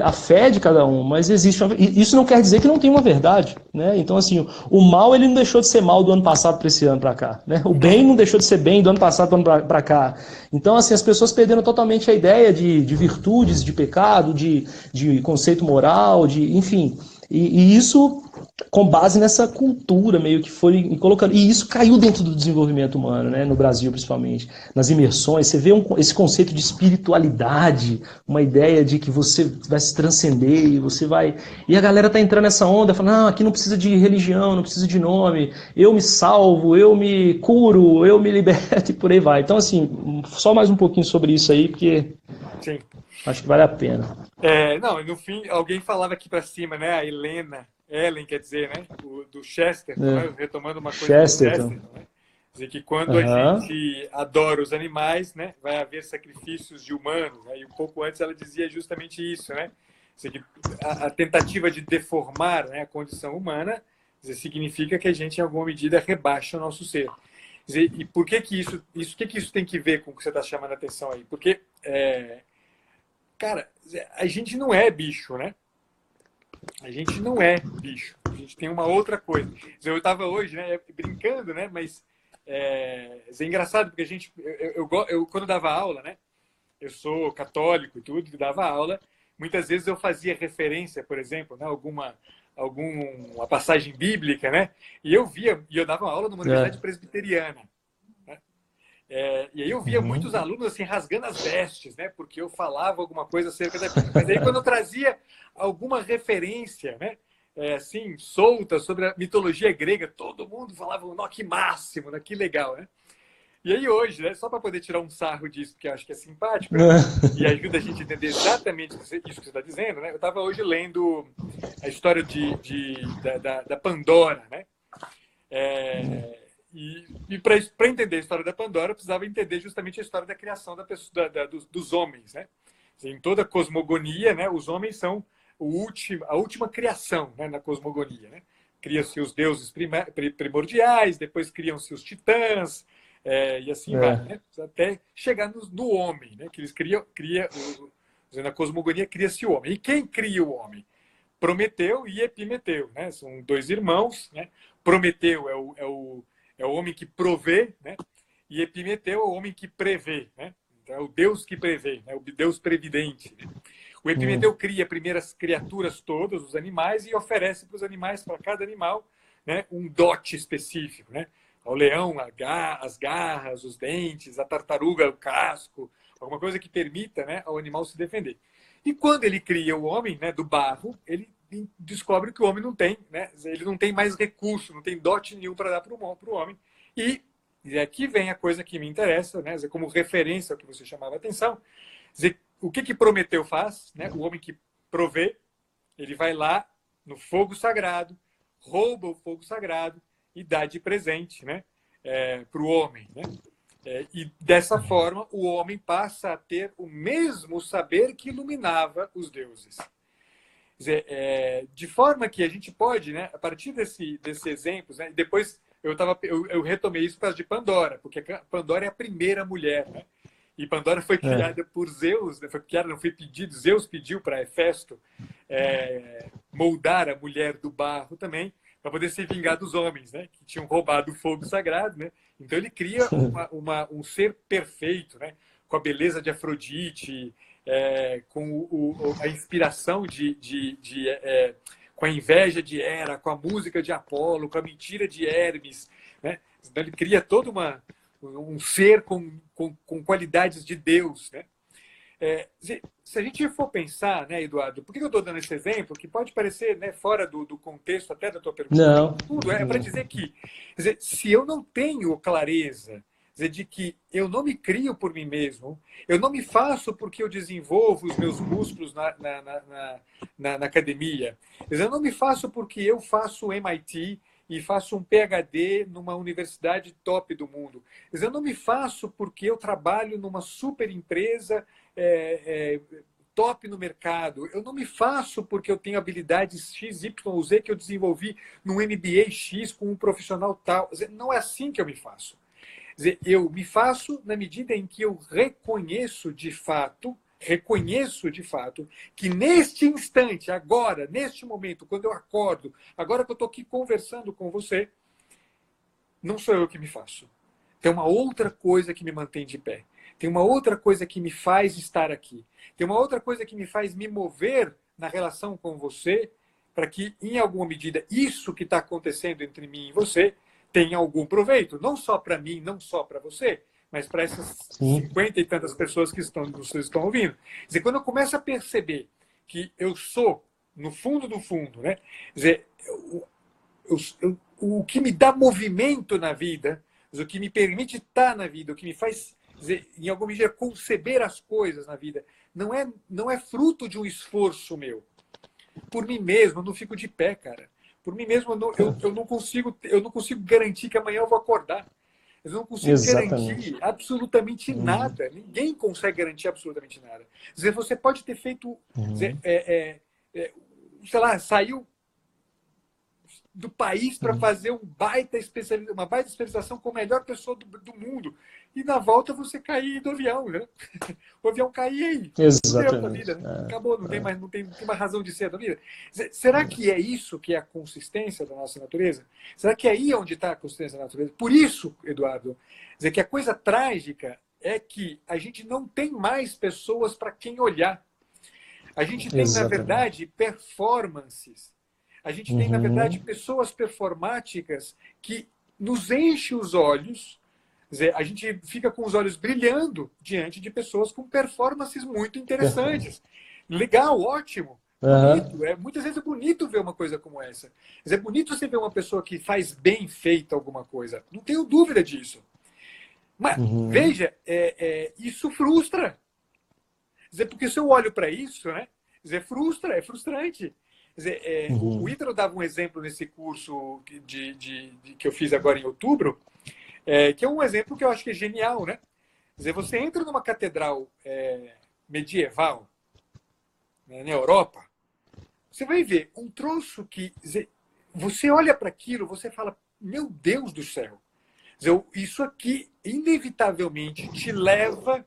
a fé de cada um, mas existe isso não quer dizer que não tem uma verdade, né? Então, assim, o mal ele não deixou de ser mal do ano passado para esse ano para cá, né? O bem não deixou de ser bem do ano passado para o ano para cá. Então, assim, as pessoas perderam totalmente a ideia de virtudes, de pecado, de conceito moral, enfim. E isso com base nessa cultura meio que foi colocando. E isso caiu dentro do desenvolvimento humano, né? No Brasil principalmente. Nas imersões, você vê esse conceito de espiritualidade, uma ideia de que você vai se transcender e você vai... E a galera tá entrando nessa onda, falando, não, aqui não precisa de religião, não precisa de nome, eu me salvo, eu me curo, eu me liberto e por aí vai. Então, assim, só mais um pouquinho sobre isso aí, porque Sim. acho que vale a pena. Não, no fim, alguém falava aqui para cima, né? A Ellen, quer dizer, né? Do Chesterton, né? Retomando uma coisa do Chesterton, né? Dizer que quando a gente adora os animais, né? Vai haver sacrifícios de humanos, né? E um pouco antes ela dizia justamente isso, né? Dizer que a tentativa de deformar, né, a condição humana, dizer, significa que a gente, em alguma medida, rebaixa o nosso ser. Dizer, e por que isso tem que ver com o que você está chamando a atenção aí? Porque cara, a gente não é bicho, né? A gente não é bicho. A gente tem uma outra coisa. Eu estava hoje, né, brincando, né? Mas é engraçado porque a gente, eu quando dava aula, né? Eu sou católico e tudo, dava aula. Muitas vezes eu fazia referência, por exemplo, né? Alguma passagem bíblica, né? E eu dava aula numa universidade presbiteriana. E aí eu via muitos alunos assim rasgando as vestes, né? Porque eu falava alguma coisa acerca da Bíblia. Mas aí quando eu trazia alguma referência, né? Assim, solta sobre a mitologia grega, todo mundo falava, não, que máximo, né? Que legal, né? E aí hoje, né? Só para poder tirar um sarro disso, que eu acho que é simpático, né? E ajuda a gente a entender exatamente isso que você está dizendo, né? Eu estava hoje lendo a história da Pandora, né? E para entender a história da Pandora, eu precisava entender justamente a história da criação dos homens, né? Em toda a cosmogonia, né, os homens são a última criação, né, na cosmogonia, né? Criam-se os deuses primordiais, depois criam-se os titãs, e assim vai, né? Até chegar no homem, né? Que eles na cosmogonia cria-se o homem. E quem cria o homem? Prometeu e Epimeteu, né? São 2 irmãos, né? Prometeu é o homem que provê, né? E Epimeteu é o homem que prevê, né? Então, é o Deus que prevê, né? O Deus previdente. Né? O Epimeteu cria primeiras criaturas todas, os animais, e oferece para os animais, para cada animal, né, um dote específico, né? Ao leão, as garras, os dentes, a tartaruga, o casco, alguma coisa que permita, né, ao animal se defender. E quando ele cria o homem, né, do barro, ele descobre que o homem não tem, né? Ele não tem mais recurso, não tem dote nenhum para dar para o homem. E aqui vem a coisa que me interessa, né? Como referência ao que você chamava a atenção. O que Prometeu faz? Né? O homem que provê, ele vai lá no fogo sagrado, rouba o fogo sagrado e dá de presente, né? Para o homem, né? E dessa forma o homem passa a ter o mesmo saber que iluminava os deuses. De forma que a gente pode, né, a partir desses exemplos, né, depois eu retomei isso por causa de Pandora, porque Pandora é a primeira mulher, né? E Pandora foi criada por Zeus, né? Não foi pedido, Zeus pediu para Hefesto moldar a mulher do barro também, para poder se vingar dos homens, né? Que tinham roubado o fogo sagrado, né? Então ele cria um ser perfeito, né? Com a beleza de Afrodite, com a inspiração com a inveja de Hera, com a música de Apolo, com a mentira de Hermes, né? Então ele cria todo um ser com qualidades de Deus, né? Se a gente for pensar, né, Eduardo, por que eu estou dando esse exemplo, que pode parecer, né, fora do contexto até da tua pergunta, não, tudo é para dizer que, quer dizer, se eu não tenho clareza, quer dizer, de que eu não me crio por mim mesmo, eu não me faço porque eu desenvolvo os meus músculos na academia, quer dizer, eu não me faço porque eu faço MIT e faço um PhD numa universidade top do mundo. Quer dizer, eu não me faço porque eu trabalho numa super empresa top no mercado. Eu não me faço porque eu tenho habilidades X, Y ou Z que eu desenvolvi num MBA X com um profissional tal. Quer dizer, não é assim que eu me faço. Quer dizer, eu me faço na medida em que eu reconheço de fato que neste instante, agora, neste momento, quando eu acordo, agora que eu estou aqui conversando com você, não sou eu que me faço. Tem uma outra coisa que me mantém de pé. Tem uma outra coisa que me faz estar aqui. Tem uma outra coisa que me faz me mover na relação com você, para que, em alguma medida, isso que está acontecendo entre mim e você tenha algum proveito. Não só para mim, não só para você, mas para essas 50 e tantas pessoas que vocês estão ouvindo. Quer dizer, quando eu começo a perceber que eu sou, no fundo do fundo, né? Quer dizer, o que me dá movimento na vida, o que me permite estar na vida, o que me faz, dizer, em alguma medida, conceber as coisas na vida, não é fruto de um esforço meu. Por mim mesmo, eu não fico de pé, cara. Por mim mesmo, eu não consigo garantir que amanhã eu vou acordar. Eu não consigo garantir absolutamente nada. Ninguém consegue garantir absolutamente nada. Quer dizer, você pode ter feito, dizer, sei lá, saiu do país para fazer uma baita especialização com a melhor pessoa do mundo. E na volta você cair do avião, né? O avião cair aí. Exatamente. Da vida, né? Acabou, não tem mais razão de ser da vida. Será que é isso que é a consistência da nossa natureza? Será que é aí onde está a consistência da natureza? Por isso, Eduardo, dizer que a coisa trágica é que a gente não tem mais pessoas para quem olhar. A gente tem, na verdade, performances. A gente tem, na verdade, pessoas performáticas que nos enchem os olhos. Quer dizer, a gente fica com os olhos brilhando diante de pessoas com performances muito interessantes. Legal, ótimo. Bonito. Muitas vezes é bonito ver uma coisa como essa. Quer dizer, é bonito você ver uma pessoa que faz bem feita alguma coisa. Não tenho dúvida disso. Mas, veja, isso frustra. Quer dizer, porque se eu olho para isso, né? Quer dizer, é frustrante. Quer dizer, o Ítalo dava um exemplo nesse curso que eu fiz agora em outubro, que é um exemplo que eu acho que é genial, né? Quer dizer, você entra numa catedral medieval, né, na Europa, você vai ver um troço que... Quer dizer, você olha para aquilo, você fala, meu Deus do céu. Quer dizer, isso aqui, inevitavelmente, te leva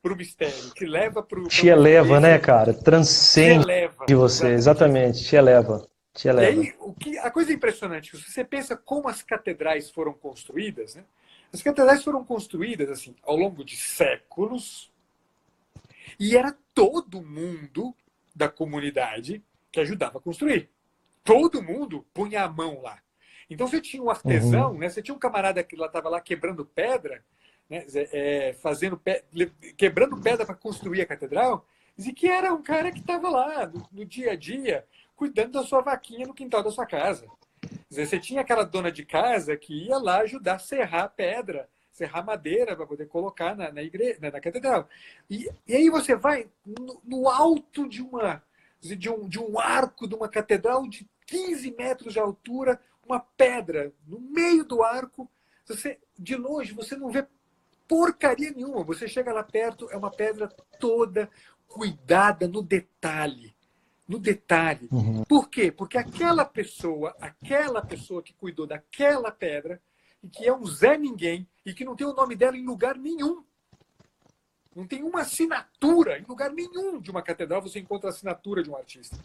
para o mistério, te leva para o... Te eleva, né, cara? Transcende de você, exatamente, te eleva. Te eleva. E aí, a coisa impressionante, se você pensa como as catedrais foram construídas, né? As catedrais foram construídas assim, ao longo de séculos, e era todo mundo da comunidade que ajudava a construir. Todo mundo punha a mão lá. Então você tinha um artesão, né? Você tinha um camarada que estava lá quebrando pedra, né? Quebrando pedra para construir a catedral, e que era um cara que estava lá no dia a dia, cuidando da sua vaquinha no quintal da sua casa. Quer dizer, você tinha aquela dona de casa que ia lá ajudar a serrar pedra, serrar madeira para poder colocar na igreja, na catedral. E aí você vai no alto de um arco de uma catedral de 15 metros de altura, uma pedra no meio do arco. De longe, você não vê porcaria nenhuma. Você chega lá perto, é uma pedra toda cuidada no detalhe. No detalhe. Por quê? Porque aquela pessoa que cuidou daquela pedra, e que é um Zé Ninguém, e que não tem o nome dela em lugar nenhum. Não tem uma assinatura. Em lugar nenhum de uma catedral você encontra a assinatura de um artista.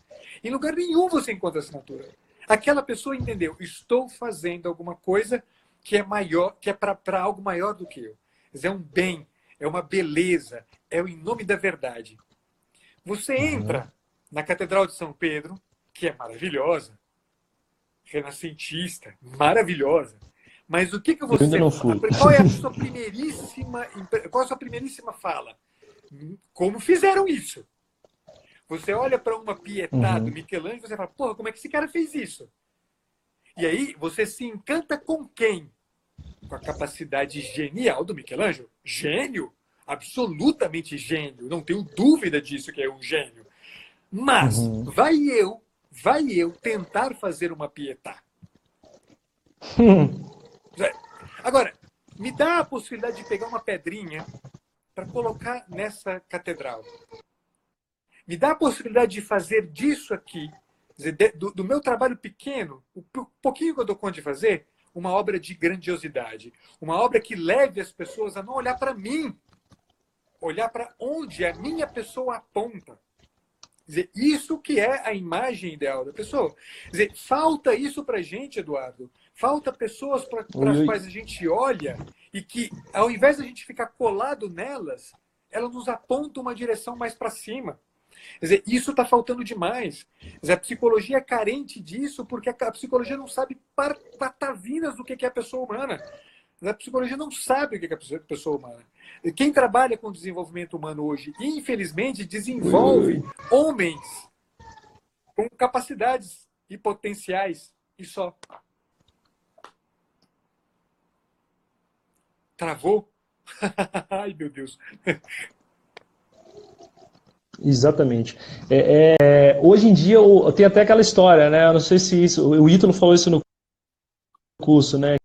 Em lugar nenhum você encontra a assinatura. Aquela pessoa entendeu, estou fazendo alguma coisa que é maior, que é para algo maior do que eu. É um bem, é uma beleza, é o em nome da verdade. Você entra na Catedral de São Pedro, que é maravilhosa, renascentista, maravilhosa. Mas o que você ainda não fui. Qual é a sua primeiríssima fala? Como fizeram isso? Você olha para uma Pietà do Michelangelo e você fala, porra, como é que esse cara fez isso? E aí você se encanta com quem? Com a capacidade genial do Michelangelo. Gênio, absolutamente gênio. Não tenho dúvida disso que é um gênio. Mas vai eu tentar fazer uma Pietà. Agora, me dá a possibilidade de pegar uma pedrinha para colocar nessa catedral. Me dá a possibilidade de fazer disso aqui, do meu trabalho pequeno, o pouquinho que eu dou conta de fazer, uma obra de grandiosidade. Uma obra que leve as pessoas a não olhar para mim, olhar para onde a minha pessoa aponta. Quer dizer, isso que é a imagem ideal da pessoa. Quer dizer, falta isso para a gente, Eduardo. Falta pessoas para as quais a gente olha e que, ao invés de a gente ficar colado nelas, elas nos apontam uma direção mais para cima. Quer dizer, isso está faltando demais. Quer dizer, a psicologia é carente disso porque a psicologia não sabe patavinas do que é a pessoa humana. A psicologia não sabe o que é a pessoa humana. Quem trabalha com desenvolvimento humano hoje, infelizmente, desenvolve homens com capacidades e potenciais e só. Travou? Ai, meu Deus. Exatamente. Hoje em dia tem até aquela história, né? Eu não sei se isso, o Ítalo falou isso no curso, né?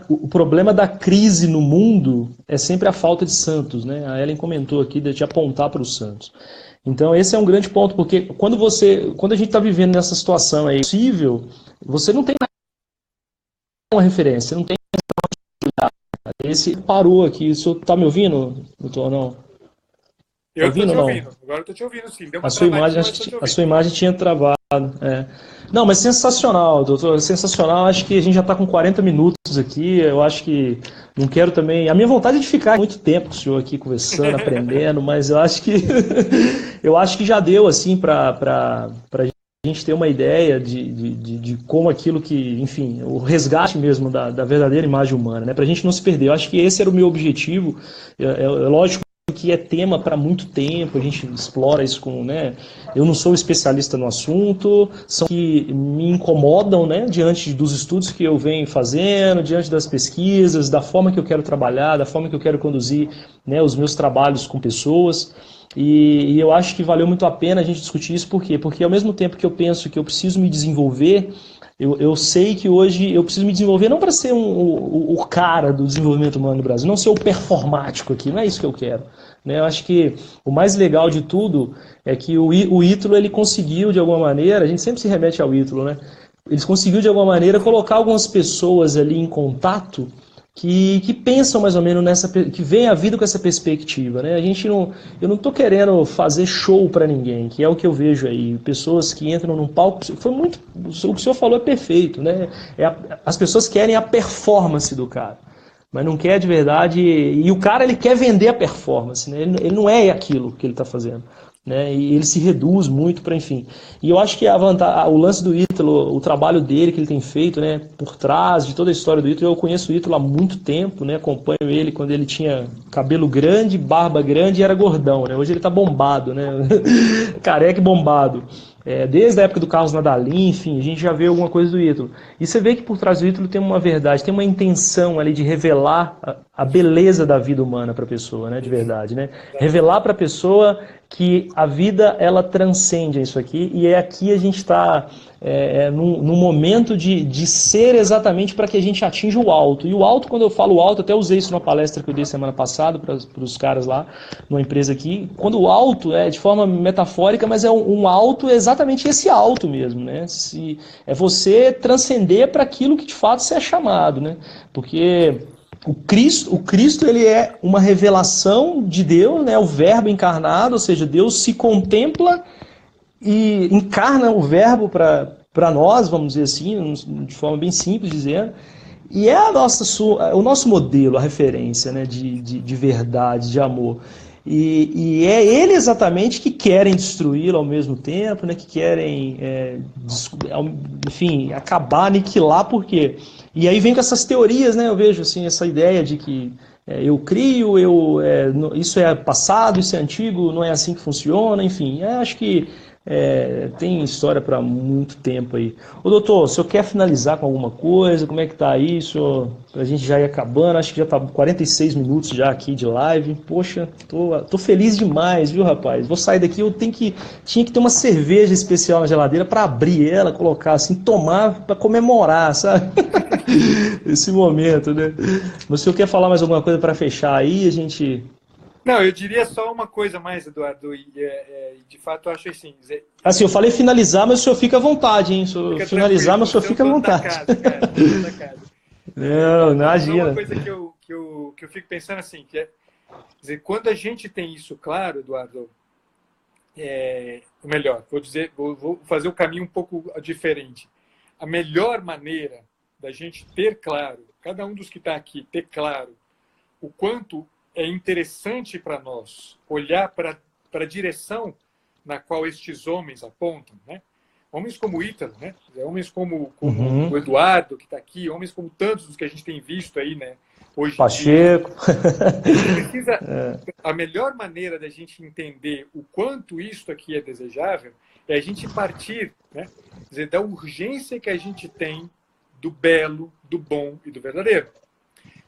O problema da crise no mundo é sempre a falta de santos, né? A Ellen comentou aqui de apontar para os santos. Então esse é um grande ponto, porque quando a gente está vivendo nessa situação aí possível, você não tem uma referência, não tem. Esse parou aqui. O senhor está me ouvindo, doutor, não? Eu estou te ouvindo. Agora eu estou te ouvindo, sim. Deu uma a sua imagem tinha travado. Não, mas sensacional, doutor. Sensacional. Acho que a gente já está com 40 minutos aqui. Eu acho que não quero também... A minha vontade é de ficar muito tempo com o senhor aqui conversando, aprendendo, mas eu acho que eu acho que já deu assim para a gente ter uma ideia de como aquilo que, enfim, o resgate mesmo da verdadeira imagem humana, né? Para a gente não se perder. Eu acho que esse era o meu objetivo. É lógico que é tema para muito tempo, a gente explora isso com, né? Eu não sou especialista no assunto, são que me incomodam, né? Diante dos estudos que eu venho fazendo, diante das pesquisas, da forma que eu quero trabalhar, da forma que eu quero conduzir, né, os meus trabalhos com pessoas. E eu acho que valeu muito a pena a gente discutir isso, por quê? Porque ao mesmo tempo que eu penso que eu preciso me desenvolver, eu sei que hoje eu preciso me desenvolver não para ser o cara do desenvolvimento humano no Brasil, não ser o performático aqui, não é isso que eu quero. Né? Eu acho que o mais legal de tudo é que o Ítalo, ele conseguiu de alguma maneira, a gente sempre se remete ao Ítalo, né? Ele conseguiu de alguma maneira colocar algumas pessoas ali em contato que pensam mais ou menos que veem a vida com essa perspectiva, né? Eu não estou querendo fazer show para ninguém, que é o que eu vejo aí, pessoas que entram num palco, o que o senhor falou é perfeito, né? As pessoas querem a performance do cara, mas não quer de verdade, e o cara ele quer vender a performance, né? Ele não é aquilo que ele está fazendo. Né, e ele se reduz muito para, enfim. E eu acho que o lance do Ítalo, o trabalho dele que ele tem feito, né, por trás de toda a história do Ítalo, eu conheço o Ítalo há muito tempo, né, acompanho ele quando ele tinha cabelo grande, barba grande e era gordão, né, hoje ele está bombado, né, careca e bombado. Desde a época do Carlos Nadalim, enfim, a gente já vê alguma coisa do Ítalo. E você vê que por trás do Ítalo tem uma verdade, tem uma intenção ali de revelar a beleza da vida humana para a pessoa, né, de verdade, né? Revelar para a pessoa que a vida, ela transcende isso aqui, e aqui a gente está num momento de ser exatamente para que a gente atinja o alto. E o alto, quando eu falo alto, até usei isso numa palestra que eu dei semana passada para os caras lá, numa empresa aqui, quando o alto é de forma metafórica, mas é um alto, exatamente esse alto mesmo, né? É você transcender para aquilo que de fato você é chamado, né? Porque o Cristo ele é uma revelação de Deus, né? O Verbo encarnado, ou seja, Deus se contempla e encarna o Verbo para nós, vamos dizer assim, de forma bem simples dizendo, e é o nosso modelo, a referência, né, de verdade, de amor. E é ele exatamente que querem destruí-lo ao mesmo tempo, né, que querem, enfim, acabar, aniquilar, por quê? E aí vem com essas teorias, né, eu vejo assim, essa ideia de que eu crio, isso é passado, isso é antigo, não é assim que funciona, enfim, acho que tem história para muito tempo aí. Ô doutor, o senhor quer finalizar com alguma coisa? Como é que tá aí? A gente já ir acabando, acho que já tá 46 minutos já aqui de live. Poxa, tô feliz demais, viu, rapaz? Vou sair daqui, tinha que ter uma cerveja especial na geladeira para abrir ela, colocar assim, tomar para comemorar, sabe? Esse momento, né? Mas o senhor quer falar mais alguma coisa para fechar aí? A gente... Não, eu diria só uma coisa mais, Eduardo, e de fato eu acho assim... Assim, eu falei finalizar, mas o senhor fica à vontade, hein? Se eu finalizar, mas o senhor fica à vontade. Da casa. Não, imagina. Uma coisa que eu fico pensando assim, que dizer, quando a gente tem isso claro, Eduardo, melhor, vou fazer um caminho um pouco diferente. A melhor maneira da gente ter claro, cada um dos que está aqui, ter claro o quanto é interessante para nós olhar para a direção na qual estes homens apontam, né? Homens como o Ítalo, né? Homens como o Eduardo, que está aqui, homens como tantos dos que a gente tem visto aí, né? Hoje Pacheco. A melhor maneira da gente entender o quanto isso aqui é desejável é a gente partir, né? Quer dizer, da urgência que a gente tem do belo, do bom e do verdadeiro.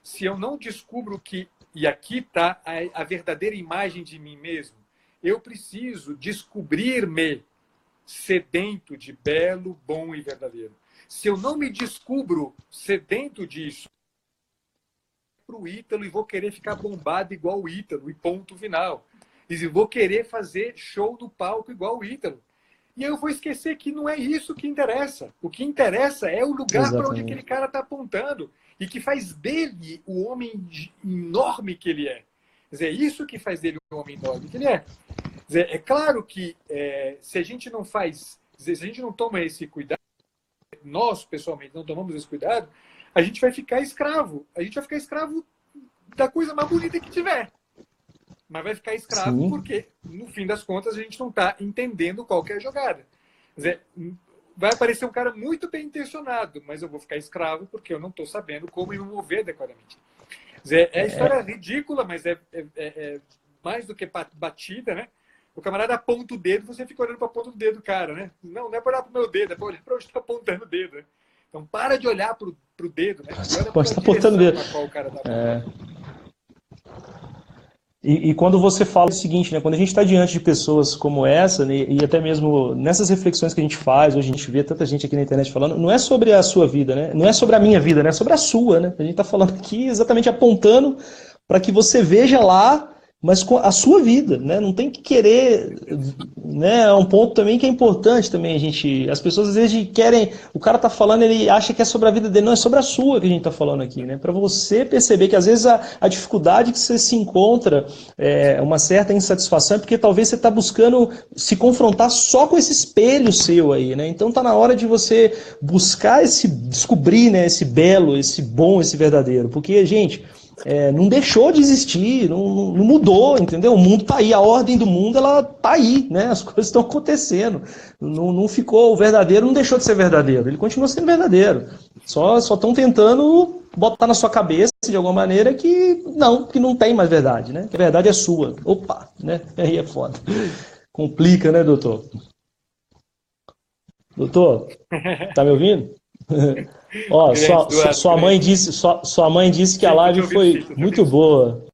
Se eu não descubro que, e aqui está a verdadeira imagem de mim mesmo, eu preciso descobrir-me sedento de belo, bom e verdadeiro. Se eu não me descubro sedento disso, para o Ítalo e vou querer ficar bombado igual o Ítalo, e ponto final. E vou querer fazer show no palco igual o Ítalo. E eu vou esquecer que não é isso que interessa. O que interessa é o lugar para onde aquele cara está apontando e que faz dele o homem enorme que ele é. Quer dizer, isso que faz dele o homem enorme que ele é. Quer dizer, é claro que se a gente não faz, se a gente não toma esse cuidado, nós, pessoalmente, não tomamos esse cuidado, a gente vai ficar escravo. A gente vai ficar escravo da coisa mais bonita que tiver. Mas vai ficar escravo porque, no fim das contas, a gente não está entendendo qual que é a jogada. Quer dizer, vai aparecer um cara muito bem intencionado, mas eu vou ficar escravo porque eu não estou sabendo como me mover adequadamente. Quer dizer, é história ridícula, mas é mais do que batida, né? O camarada aponta o dedo, você fica olhando para a ponta do dedo do cara, né? Não é para olhar para o meu dedo, é para olhar para onde está apontando o dedo, né? Então, para de olhar para o dedo, né? Pode estar apontando o dedo. Qual o cara tá apontando. E quando você fala o seguinte, né, quando a gente está diante de pessoas como essa, né, e até mesmo nessas reflexões que a gente faz, hoje a gente vê tanta gente aqui na internet falando, não é sobre a sua vida, né, não é sobre a minha vida, né, é sobre a sua, né, a gente está falando aqui exatamente apontando para que você veja lá, mas com a sua vida, né, não tem que querer, né, é um ponto também que é importante também, as pessoas às vezes querem, o cara tá falando, ele acha que é sobre a vida dele, não, é sobre a sua que a gente tá falando aqui, né, para você perceber que às vezes a dificuldade que você se encontra, uma certa insatisfação, é porque talvez você tá buscando se confrontar só com esse espelho seu aí, né, então tá na hora de você buscar descobrir, né, esse belo, esse bom, esse verdadeiro, porque, gente, não deixou de existir, não mudou, entendeu? O mundo está aí, a ordem do mundo ela está aí, né? As coisas estão acontecendo. Não ficou o verdadeiro, não deixou de ser verdadeiro. Ele continua sendo verdadeiro. Só estão tentando botar na sua cabeça de alguma maneira que não tem mais verdade, né? Que a verdade é sua. Opa, né? Aí é foda. Complica, né, doutor? Doutor, tá me ouvindo? Ó, sua mãe disse que a live foi muito boa.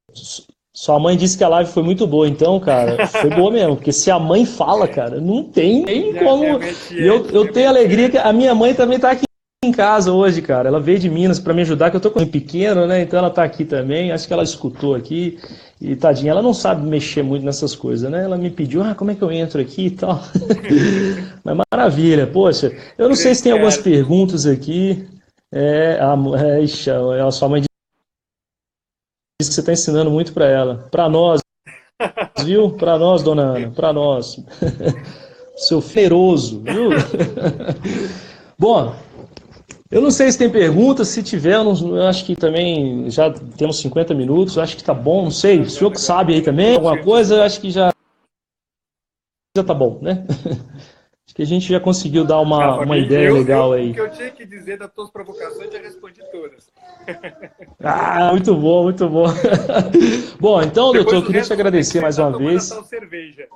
Sua mãe disse que a live foi muito boa, então, cara, foi boa mesmo. Porque se a mãe fala, cara, não tem nem como. Eu tenho alegria que a minha mãe também tá aqui em casa hoje, cara. Ela veio de Minas para me ajudar, que eu tô com um pequeno, né? Então ela tá aqui também. Acho que ela escutou aqui. E tadinha, ela não sabe mexer muito nessas coisas, né? Ela me pediu, como é que eu entro aqui e tal. Mas maravilha, poxa. Eu não sei se tem algumas perguntas aqui. A sua mãe que você está ensinando muito para ela. Para nós, viu? Para nós, dona Ana, para nós. Seu feroso, viu? Bom, eu não sei se tem perguntas, se tiver, eu acho que também já temos 50 minutos, eu acho que tá bom, não sei. O senhor que sabe aí também, alguma coisa, eu acho que já tá bom, né? Acho que a gente já conseguiu dar uma ideia legal aí. O que eu tinha que dizer das tuas provocações, já respondi todas. Ah, muito bom, muito bom. Bom, então, doutor, eu queria te agradecer mais uma vez. Cerveja.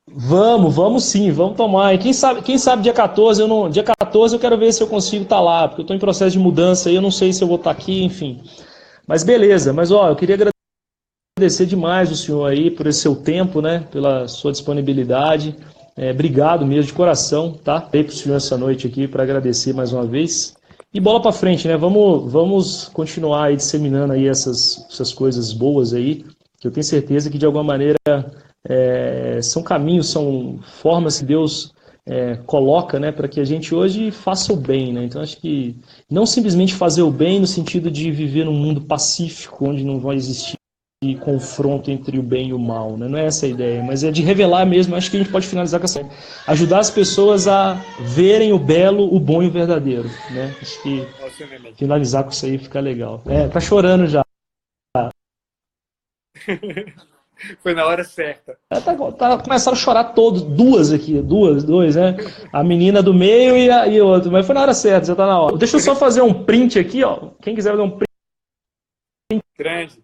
Vamos sim, vamos tomar. E quem sabe dia 14, dia 14 eu quero ver se eu consigo estar lá, porque eu estou em processo de mudança e eu não sei se eu vou estar aqui, enfim. Mas beleza, mas ó, eu queria agradecer demais o senhor aí por esse seu tempo, né, pela sua disponibilidade. Obrigado mesmo, de coração, tá? Dei para o senhor essa noite aqui para agradecer mais uma vez. E bola para frente, né? Vamos continuar aí disseminando aí essas coisas boas aí, que eu tenho certeza que de alguma maneira são caminhos, são formas que Deus coloca, né, para que a gente hoje faça o bem, né? Então acho que não simplesmente fazer o bem no sentido de viver num mundo pacífico, onde não vai existir confronto entre o bem e o mal, né? Não é essa a ideia, mas é de revelar mesmo. Acho que a gente pode finalizar com essa ideia. Ajudar as pessoas a verem o belo, o bom e o verdadeiro, né? Acho que finalizar com isso aí fica legal. Tá chorando já. Foi na hora certa. Começaram a chorar duas, né? A menina do meio e o outro, mas foi na hora certa, já tá na hora. Deixa eu só fazer um print aqui, ó. Quem quiser fazer um print. Grande.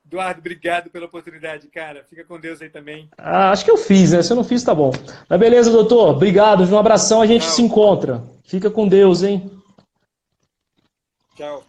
Eduardo, obrigado pela oportunidade, cara. Fica com Deus aí também. Acho que eu fiz, né? Se eu não fiz, tá bom. Mas beleza, doutor. Obrigado. Um abração. A gente se encontra. Fica com Deus, hein? Tchau.